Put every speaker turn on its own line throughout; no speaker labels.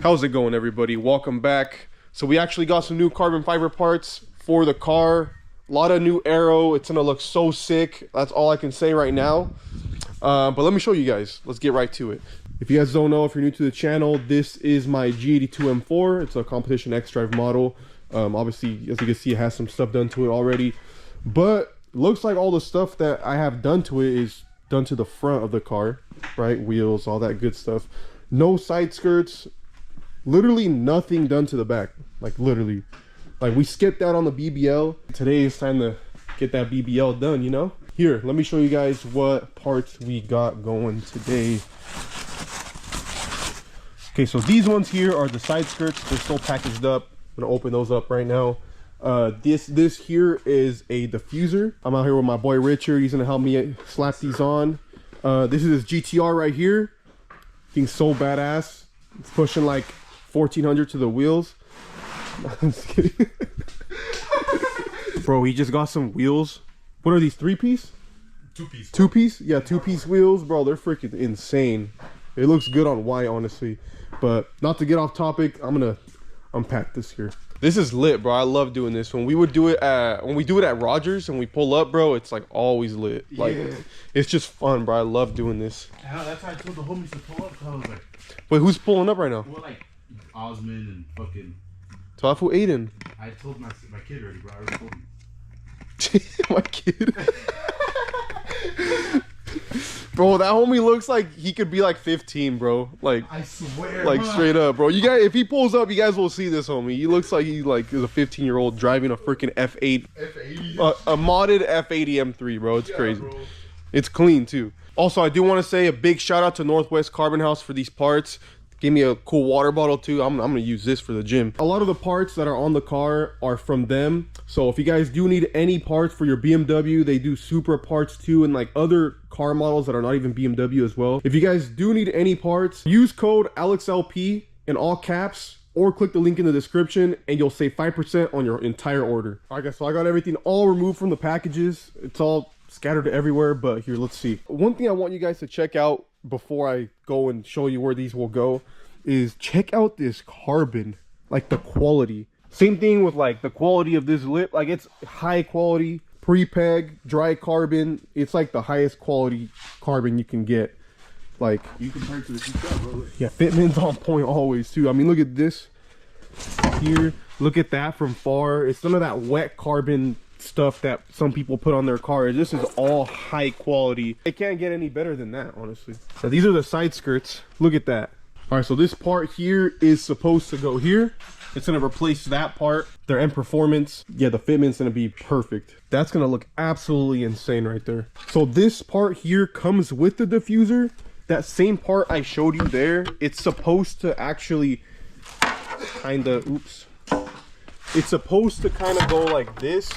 How's it going, everybody? Welcome back. So we actually got some new carbon fiber parts for the car. A lot of new aero. It's gonna look so sick. That's all I can say right now. But let me show you guys. Let's get right to it. If you guys don't know, if you're new to the channel, this is my G82 M4. It's a competition X-Drive model. Obviously, as you can see, it has some stuff done to it already. But looks like all the stuff that I have done to it is done to the front of the car, right? Wheels, all that good stuff. No side skirts. Literally nothing done to the back. Like literally. Like we skipped out on the BBL. Today is time to get that BBL done, you know? Here, let me show you guys what parts we got going today. Okay, so these ones here are the side skirts. They're still packaged up. I'm gonna open those up right now. This here is a diffuser. I'm out here with my boy Richard. He's gonna help me slap these on. This is his GTR right here. Being so badass. It's pushing like 1400 to the wheels. I'm just kidding. Bro, he just got some wheels. What are these, 3-piece?
2-piece.
2-piece? Yeah, 2-piece wheels. Bro, they're freaking insane. It looks good on white, honestly. But not to get off topic, I'm gonna unpack this here. This is lit, bro. I love doing this. When we do it at Rogers and we pull up, bro, it's like always lit. Like it's just fun, bro. I love doing this.
That's how I told the homies to pull up. I was like,
wait, who's pulling up right now?
well, like Osmond and fucking.
So I feel Aiden.
I told my kid already, bro. I already told him.
My kid. Bro, that homie looks like he could be like 15, bro. Like
I swear,
like
bro.
straight up, bro. You guys, if he pulls up, you guys will see this homie. He looks like he like is a 15-year-old driving a freaking F8, a modded F80 M3, bro. It's crazy. Bro. It's clean too. Also, I do want to say a big shout out to Northwest Carbon House for these parts. Gave me a cool water bottle too. I'm gonna use this for the gym. A lot of the parts that are on the car are from them. So if you guys do need any parts for your BMW, they do Supra parts too, and like other car models that are not even BMW as well. If you guys do need any parts, use code AlexLP in all caps or click the link in the description and you'll save 5% on your entire order. All right guys, so I got everything all removed from the packages. It's all scattered everywhere, but here, let's see. One thing I want you guys to check out before I go and show you where these will go is check out this carbon, like the quality. Same thing with like the quality of this lip. Like it's high quality, pre-peg, dry carbon. It's like the highest quality carbon you can get. Like
You compare it to the GTR, bro.
yeah, fitment's on point always too. I mean, look at this here. Look at that from far. It's none of that wet carbon stuff that some people put on their cars. This is all high quality. It can't get any better than that, honestly. So these are the side skirts. Look at that. All right, so this part here is supposed to go here. It's gonna replace that part. Their end performance, yeah, the fitment's gonna be perfect. That's gonna look absolutely insane right there. So this part here comes with the diffuser. That same part I showed you there, it's supposed to actually kind of, oops. It's supposed to kind of go like this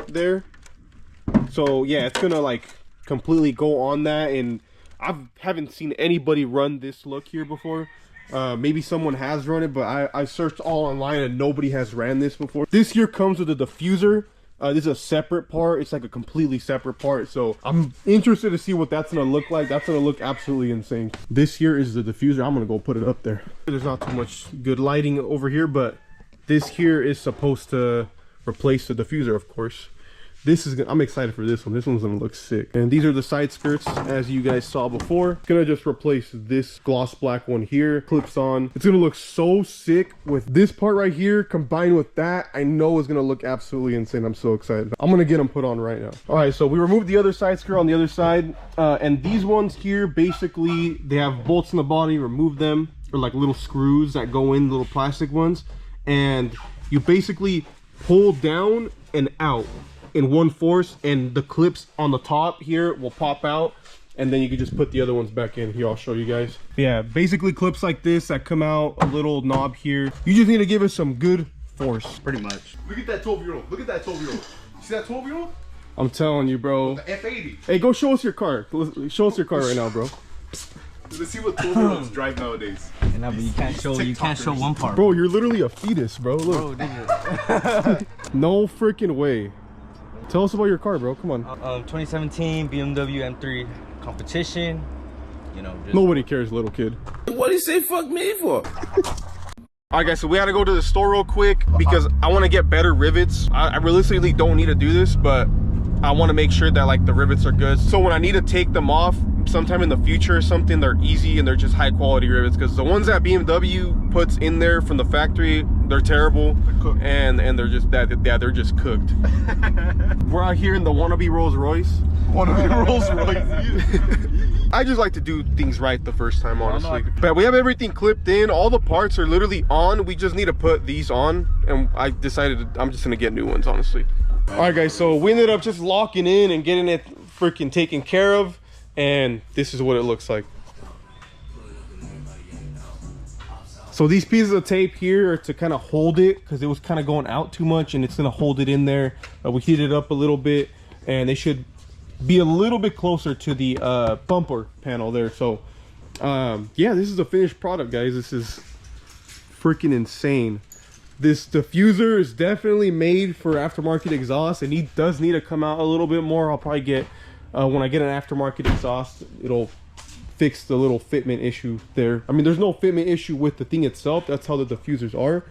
there. So yeah, it's gonna like completely go on that, and I haven't seen anybody run this look here before. Maybe someone has run it, but I searched all online and nobody has ran this before. This here comes with a diffuser. This is a separate part. It's like a completely separate part. So I'm interested to see what that's gonna look like. That's gonna look absolutely insane. This here is the diffuser. I'm gonna go put it up there. There's not too much good lighting over here, but this here is supposed to replace the diffuser, of course. This is, I'm excited for this one. This one's gonna look sick. And these are the side skirts, as you guys saw before. It's gonna just replace this gloss black one here. Clips on. It's gonna look so sick with this part right here combined with that. I know it's gonna look absolutely insane. I'm so excited. I'm gonna get them put on right now. All right, so we removed the other side skirt on the other side. And these ones here, basically, they have bolts in the body. Remove them, or like little screws that go in, little plastic ones. And you basically pull down and out in one force, and the clips on the top here will pop out, and then you can just put the other ones back in. Here, I'll show you guys. Yeah, basically clips like this that come out, a little knob here. You just need to give it some good force.
Pretty much. Look at that 12-year-old. Look at that 12-year-old. You see that 12-year-old?
I'm telling you, bro.
The F80.
Hey, go show us your car. Show us your car right now, bro.
Let's see what 12-year-olds drive nowadays.
No, but you can't show one part.
Bro, you're literally a fetus, bro. Look.
Bro,
No freaking way. Tell us about your car, bro. Come on.
2017 BMW M3 competition. You know, just
Nobody cares, little kid.
What do you say fuck me for?
All right, guys, so we had to go to the store real quick because I want to get better rivets. I realistically don't need to do this, but I want to make sure that like the rivets are good. So when I need to take them off sometime in the future or something, they're easy and they're just high quality rivets, because the ones that BMW puts in there from the factory, they're terrible. And they're just they're just cooked. We're out here in the wannabe Rolls Royce.
Wannabe Rolls Royce.
I just like to do things right the first time, honestly. But we have everything clipped in. All the parts are literally on. We just need to put these on. And I decided I'm just gonna get new ones, honestly. All right, guys, so we ended up just locking in and getting it freaking taken care of. And this is what it looks like. So these pieces of tape here are to kind of hold it, because it was kind of going out too much, and it's gonna hold it in there. We heated it up a little bit, and they should be a little bit closer to the bumper panel there. So yeah, this is a finished product, guys. This is freaking insane. This diffuser is definitely made for aftermarket exhaust, and he does need to come out a little bit more. I'll probably get when I get an aftermarket exhaust, it'll fix the little fitment issue there. I mean, there's no fitment issue with the thing itself. That's how the diffusers are.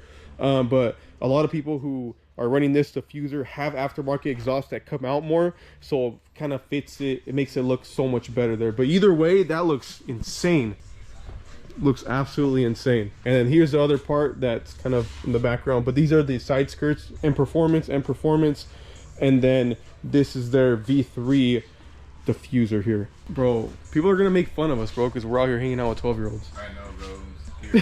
But a lot of people who are running this diffuser have aftermarket exhaust that come out more, so it kind of fits it. It makes it look so much better there. But either way, that looks insane. Looks absolutely insane. And then here's the other part that's kind of in the background, but these are the side skirts and performance. And then this is their V3 diffuser here. Bro, people are gonna make fun of us, bro, because we're out here hanging out with 12-year-olds.
I know, bro.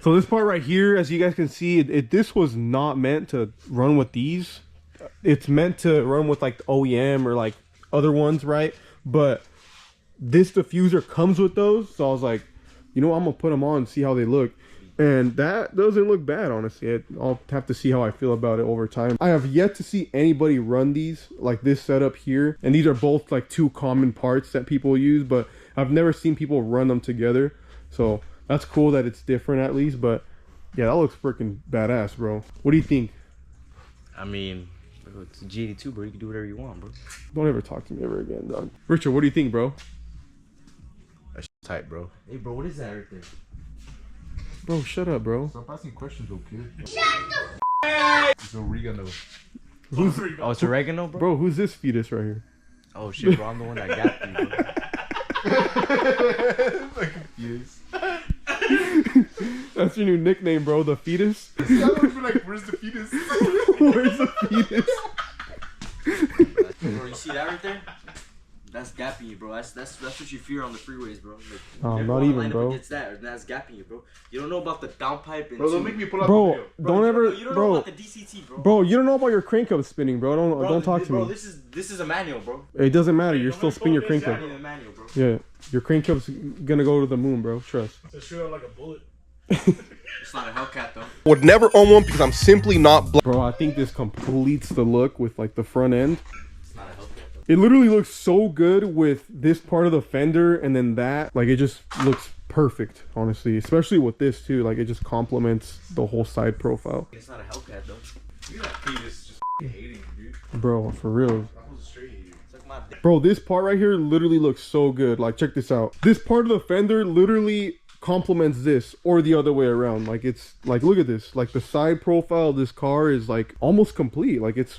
So this part right here, as you guys can see, this was not meant to run with these. It's meant to run with like the OEM or like other ones, right? But this diffuser comes with those, so I was like, you know what, I'm gonna put them on and see how they look. And that doesn't look bad, honestly. I'll have to see how I feel about it over time. I have yet to see anybody run these like this setup here, and these are both like two common parts that people use, but I've never seen people run them together. So that's cool that it's different at least. But yeah, that looks freaking badass, bro. What do you think?
I mean, it's a G82, bro. You can do whatever you want, bro.
Don't ever talk to me ever again, dog. Richard, what do you think, bro?
That's tight, bro.
Hey, bro, what is that right there?
Bro, shut up, bro.
Stop asking questions, though, kid. Shut the It's oregano.
Oh, it's oregano, bro?
Bro, who's this fetus right here?
Oh, shit, bro. I'm the one that got you, bro.
Yes.
That's your new nickname, bro, the fetus?
Yeah, I would be like, where's the fetus?
Where's the fetus?
Bro, you see that right there? That's gapping you, bro. That's what you fear on the freeways, bro. Like,
Oh,
everyone
not even,
line up
bro.
against that, and that's gapping you, bro. You don't know about the downpipe and
Bro, don't make me pull out the
Bro,
video.
don't ever,
you don't know
bro.
about the DCT, bro.
Bro, you don't know about your crank up spinning, bro. Don't talk to
bro,
me.
This is a manual, bro.
It doesn't matter. You're still spinning your crank up.
It's a manual, bro.
Yeah, your crank up's gonna go to the moon, bro. Trust.
To shoot out like a bullet.
It's not a Hellcat, though.
Would never own one because I'm simply not. Bro, I think this completes the look with like the front end.
It's not a Hellcat, though.
It literally looks so good with this part of the fender, and then that, like, it just looks perfect, honestly. Especially with this too, like it just complements the whole side profile.
It's not a Hellcat, though.
Look at that fetus just hating, dude.
Bro, for real.
That was a straight hater.
It's like my dick.
Bro, this part right here literally looks so good. Like, check this out. This part of the fender literally complements this, or the other way around. Like, it's like, look at this. Like, the side profile of this car is like almost complete. Like, it's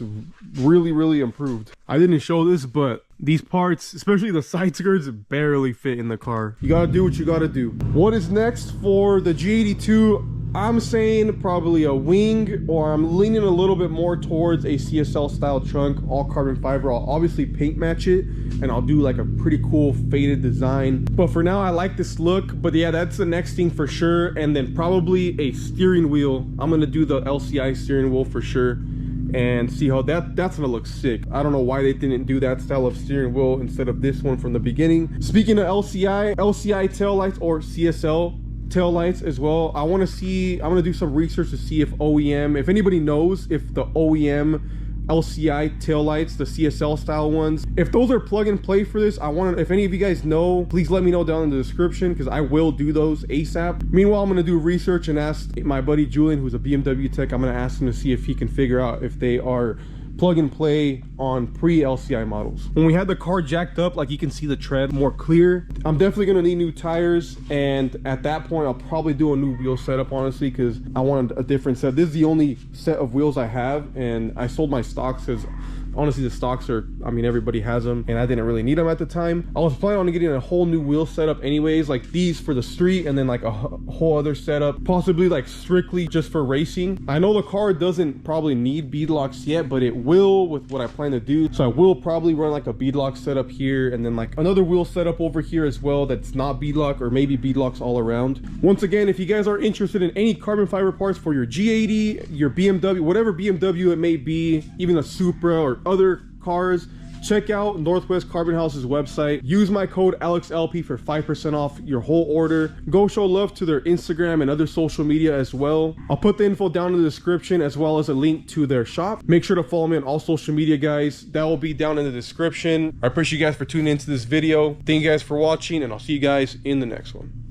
really improved. I didn't show this, but these parts, especially the side skirts, barely fit in the car. You gotta do what you gotta do. What is next for the G82? I'm saying probably a wing, or I'm leaning a little bit more towards a CSL style trunk, all carbon fiber. I'll obviously paint match it, and I'll do like a pretty cool faded design. But for now, I like this look. But yeah, that's the next thing for sure. And then probably a steering wheel. I'm gonna do the LCI steering wheel for sure, and see how that's gonna look sick. I don't know why they didn't do that style of steering wheel instead of this one from the beginning. Speaking of LCI tail lights, or CSL tail lights as well, I want to see, I'm gonna do some research to see if OEM, if anybody knows if the OEM LCI tail lights, the CSL style ones, if those are plug and play for this. I want to, if any of you guys know, please let me know down in the description, because I will do those ASAP. Meanwhile, I'm gonna do research and ask my buddy Julian, who's a BMW tech. I'm gonna ask him to see if he can figure out if they are plug and play on pre-LCI models. When we had the car jacked up, like you can see the tread more clear. I'm definitely gonna need new tires, and at that point I'll probably do a new wheel setup, honestly, because I wanted a different set. This is the only set of wheels I have, and I sold my stocks because honestly the stocks are, I mean, everybody has them and I didn't really need them at the time. I was planning on getting a whole new wheel setup anyways, like these for the street, and then like a whole other setup, possibly like strictly just for racing. I know the car doesn't probably need beadlocks yet, but it will with what I plan to do. So I will probably run like a beadlock setup here, and then like another wheel setup over here as well that's not beadlock, or maybe beadlocks all around. Once again, if you guys are interested in any carbon fiber parts for your G80, your BMW, whatever BMW it may be, even a Supra or other cars, check out Northwest Carbon House's website. Use my code AlexLP for 5% off your whole order. Go show love to their Instagram and other social media as well. I'll put the info down in the description, as well as a link to their shop. Make sure to follow me on all social media, guys. That will be down in the description. I appreciate you guys for tuning into this video. Thank you guys for watching, and I'll see you guys in the next one.